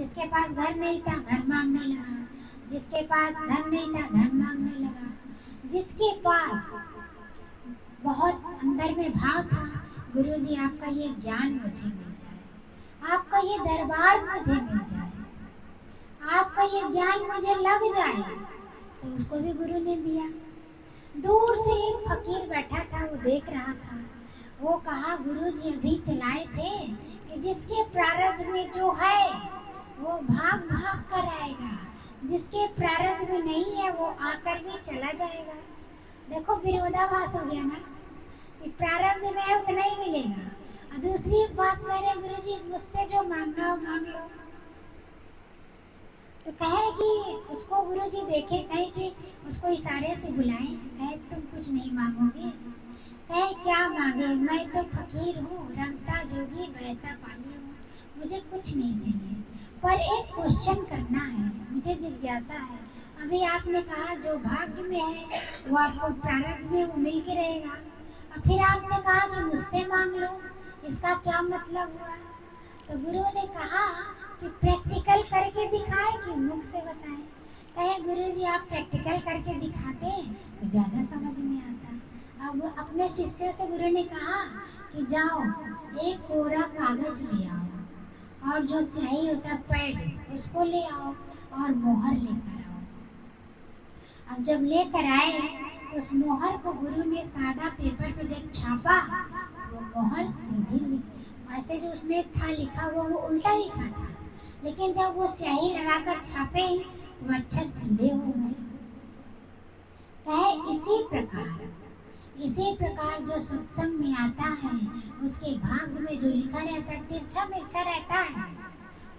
जिसके पास घर नहीं था घर मांगने लगा, जिसके पास धन नहीं था धन मांगने लगा, जिसके पास बहुत अंदर में भाव था, गुरुजी आपका ये ज्ञान मुझे मिल जाए, आपका ये दरबार मुझे मिल जाए, आपका ये ज्ञान मुझे लग जाए, तो उसको भी गुरु ने दिया। दूर से एक फकीर बैठा था, वो देख रहा था। वो कहा गुरुजी अभी चलाए थे कि जिसके प्रारब्ध में जो है वो भाग भाग कर आएगा, जिसके प्रारब्ध में नहीं है वो आकर भी चला जाएगा। देखो विरोधाभास हो गया ना, कि प्रारब्ध में है उतना ही मिलेगा, और दूसरी बात कह रहे गुरुजी मुझसे जो मांगना हो मांग लो। तो कहे कि उसको गुरुजी देखे, कहे कि उसको इशारे से बुलाए, कहे तुम कुछ नहीं मांगोगे, कहे क्या मांगे, मैं तो फकीर हूँ, रंगता जोगी बहता पानी हूँ, मुझे कुछ नहीं चाहिए, पर एक क्वेश्चन करना है, मुझे जिज्ञासा है। अभी आपने कहा जो भाग्य में है वो आपको प्रारब्ध में वो मिल के रहेगा, और फिर आपने कहा कि मुझसे मांग लो, इसका क्या मतलब हुआ? तो गुरु ने कहा कि प्रैक्टिकल करके दिखाए कि मुख से बताएं। कहे गुरुजी आप प्रैक्टिकल करके दिखाते तो ज़्यादा समझ में आता। अब अपने शिष्यों से गुरु ने कहा कि जाओ एक कोरा कागज ले आओ, और जो स्याही होता पैड उसको ले आओ, और मोहर लेकर आओ। अब जब लेकर आए तो उस मोहर को गुरु ने सादा पेपर पे जब छापा, वो मोहर सीधी, ऐसे जो उसमें था लिखा हुआ वो उल्टा लिखा था, लेकिन जब वो स्याही लगाकर छापे तो अक्षर सीधे हो गए। कहे इसी प्रकार जो सत्संग में आता है उसके भाग्य में जो लिखा रहता है तिरछा मिर्चा रहता है,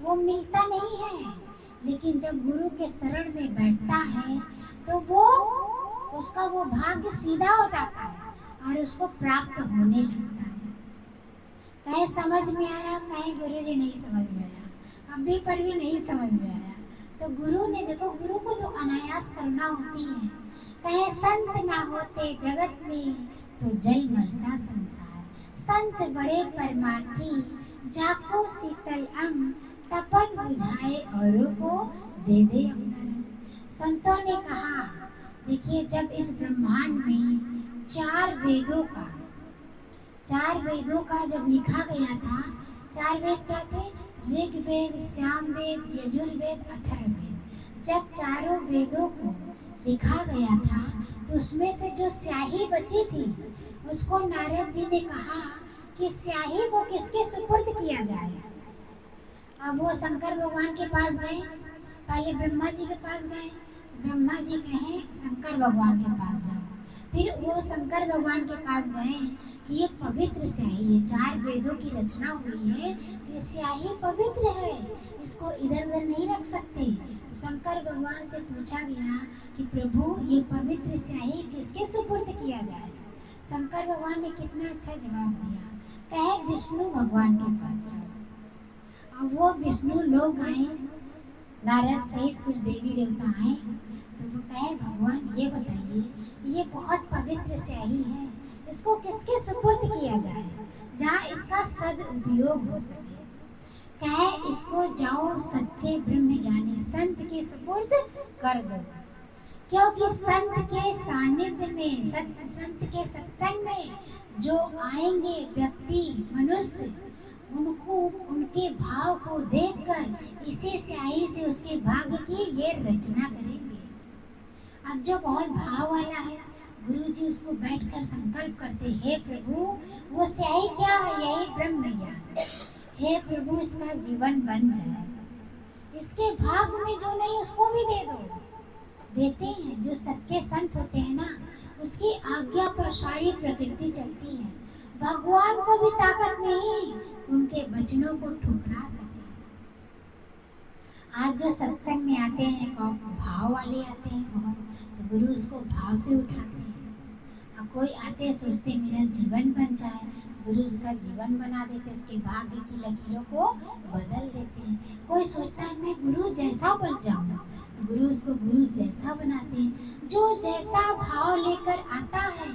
वो मिलता नहीं है, लेकिन जब गुरु के शरण में बैठता है तो वो उसका वो भाग्य सीधा हो जाता है और उसको प्राप्त होने लगता है। कहे समझ में आया, कहे गुरुजी नहीं समझ में आया, अभी पर भी नहीं समझ में आया। तो गुरु ने देखो, गुरु को तो अनायास करना होती है। कहे संत ना होते जगत में तो जल मरता संसार, संत बड़े परमार्थी जाको शीतल अंग, तपत बुझाए औरों को दे दे अपना रंग। संतों ने कहा देखिए जब इस ब्रह्मांड में चार वेदों का जब लिखा गया था, चार वेद क्या थे? ऋग्वेद, सामवेद, यजुर्वेद, अथर्ववेद। जब चारों वेदों को लिखा गया था तो उसमें से जो स्याही बची थी उसको नारद जी ने कहा कि स्याही को किसके सुपुर्द किया जाए। अब वो शंकर भगवान के पास गए, पहले ब्रह्मा जी के पास गए, ब्रह्मा जी कहे शंकर भगवान के पास जाओ, फिर वो शंकर भगवान के पास गए कि ये पवित्र स्याही है, चार वेदों की रचना हुई है, तो ये स्याही पवित्र है, इसको इधर उधर नहीं रख सकते। तो शंकर भगवान से पूछा गया कि प्रभु ये पवित्र स्याही किसके सुपुर्द किया जाए। शंकर भगवान ने कितना अच्छा जवाब दिया, कहे विष्णु भगवान के पास जाओ। अब वो विष्णु लोग आए, नारद सहित कुछ देवी देवता आए, तो वो कहे भगवान ये बताइए ये बहुत पवित्र स्याही है, इसको किसके सुपुर्द किया जाए जहाँ इसका सदुपयोग हो सके। कहे इसको जाओ सच्चे ब्रह्म ज्ञानी संत के सुपुर्द कर दो, क्योंकि संत के सानिध्य में संत के सत्संग में जो आएंगे व्यक्ति मनुष्य, उनको उनके भाव को देखकर इसी स्याही से उसके भाग्य की ये रचना करेंगे। अब जो बहुत भाव वाला है, गुरुजी उसको बैठकर संकल्प करते, हे प्रभु वो स्याही क्या है? यही ब्रह्म ज्ञान, हे प्रभु इसका जीवन बन जाए, इसके भाग्य में जो नहीं उसको भी दे दो। देते हैं, जो सच्चे संत होते हैं ना उसकी आज्ञा पर सारी प्रकृति चलती है, भगवान को भी ताकत नहीं उनके वचनों को ठुकरा सके। आज जो सत्संग में आते हैं भाव वाले आते हैं बहुत, तो गुरु उसको भाव से उठाते हैं। अब कोई आते हैं सोचते मेरा जीवन बन जाए, गुरु उसका जीवन बना देते, उसके भाग्य की लकीरों को बदल देते हैं। कोई सोचता है मैं गुरु जैसा बन जाऊँ, गुरु उसको गुरु जैसा बनाते हैं। जो जैसा भाव लेकर आता है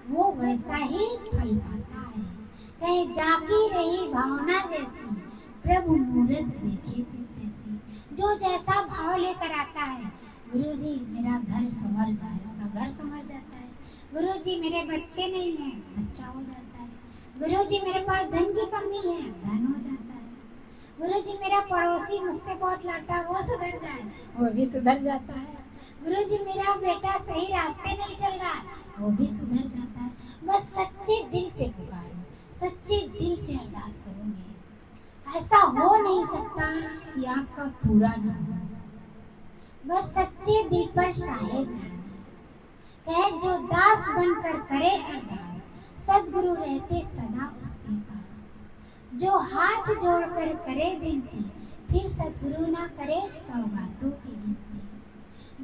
वो वैसा ही फल पाता है। कहे जागी रही भावना जैसी, प्रभु मूरत देखे तैसी। जो जैसा भाव लेकर आता है, गुरुजी मेरा घर संवर जाए, उसका घर संवर जाता है। गुरुजी मेरे बच्चे नहीं हैं, बच्चा हो जाता है। गुरुजी मेरे पास धन की कमी है, धन हो जाता है। गुरुजी मेरा पड़ोसी मुझसे बहुत लड़ता है, वो सुधर जाए, वो भी सुधर जाता है। गुरुजी मेरा बेटा सही रास्ते नहीं चल रहा है, वो भी सुधर जाता है। बस सच्चे दिल से पुकारो, सच्चे दिल से अरदास करोगे, ऐसा हो नहीं सकता कि आपका पूरा ना हो। बस सच्चे दिल पर साहेब राजी, कहे जो दास बनकर करे अरदास, सदगुरु रहते सदा उसके पास। जो हाथ जोड़कर करे विनती, फिर सदगुरु ना करे सौगातों की गिनती।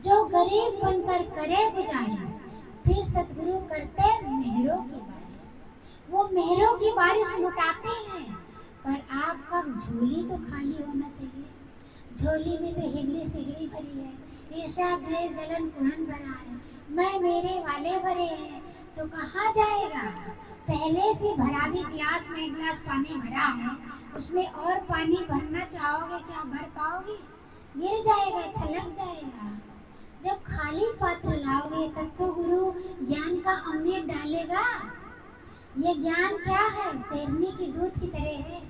जो गरीब बनकर करे गुजारिश, फिर सदगुरु करते मेहरों की बारिश। वो मेहरों की बारिश लुटाते हैं, पर आपका झोली तो खाली होना चाहिए। झोली में तो हिगड़ी सिगड़ी भरी है, ईर्ष्या द्वेष जलन कुड़न भरा है, मैं मेरे वाले भरे हैं, तो कहाँ जाएगा। पहले से भरा भी गिलास में एक गिलास पानी भरा है, उसमें और पानी भरना चाहोगे, क्या भर पाओगे। गिर जाएगा, छलक जाएगा। जब खाली पात्र लाओगे तब तो गुरु ज्ञान का अमृत डालेगा। ये ज्ञान क्या है, शेरनी की दूध की तरह है।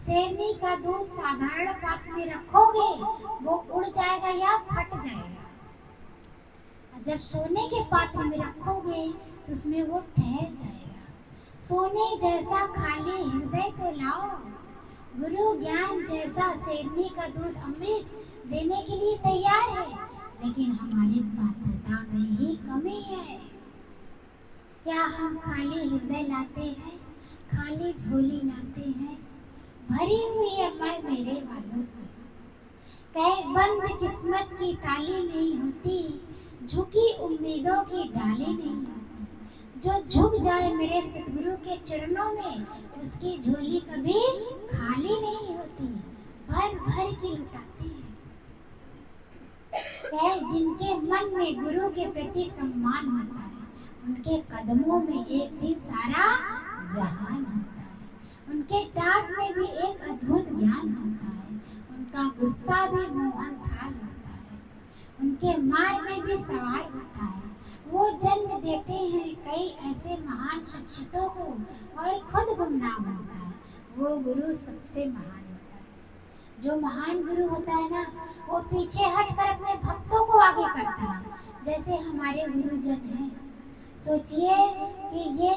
शेरनी का दूध साधारण पात्र में रखोगे, वो उड़ जाएगा या फट जाएगा। जब सोने के पात्र में रखोगे तो उसमें वो ठहर जाएगा। सोने जैसा खाली हृदय तो लाओ, गुरु ज्ञान जैसा शेरनी का दूध अमृत देने के लिए तैयार है, लेकिन हमारी पात्रता में ही कमी है। क्या हम खाली हृदय लाते हैं, खाली झोली लाते हैं। भरी हुई है मैं मेरे वालों से, कहे बंद किस्मत की ताली नहीं होती, झुकी उम्मीदों की डाली नहीं होती। जो झुक जाए मेरे सतगुरु के चरणों में, उसकी झोली कभी खाली नहीं होती, भर भर के लुटाते हैं। कहे जिनके मन में गुरु के प्रति सम्मान होता है, उनके कदमों में एक दिन सारा जहान होता है। उनके डांट में भी एक अद्भुत ज्ञान होता है, उनका गुस्सा भी मोहन थाल होता है, उनके मार में भी सवार होता है। वो जन्म देते हैं कई ऐसे महान शख्सियतों को और खुद गुमनाम होता है। वो गुरु सबसे महान होता है। जो महान गुरु होता है ना, वो पीछे हटकर अपने भक्तों को आगे करता है, जैसे हमारे गुरुजन हैं। सोचिए कि ये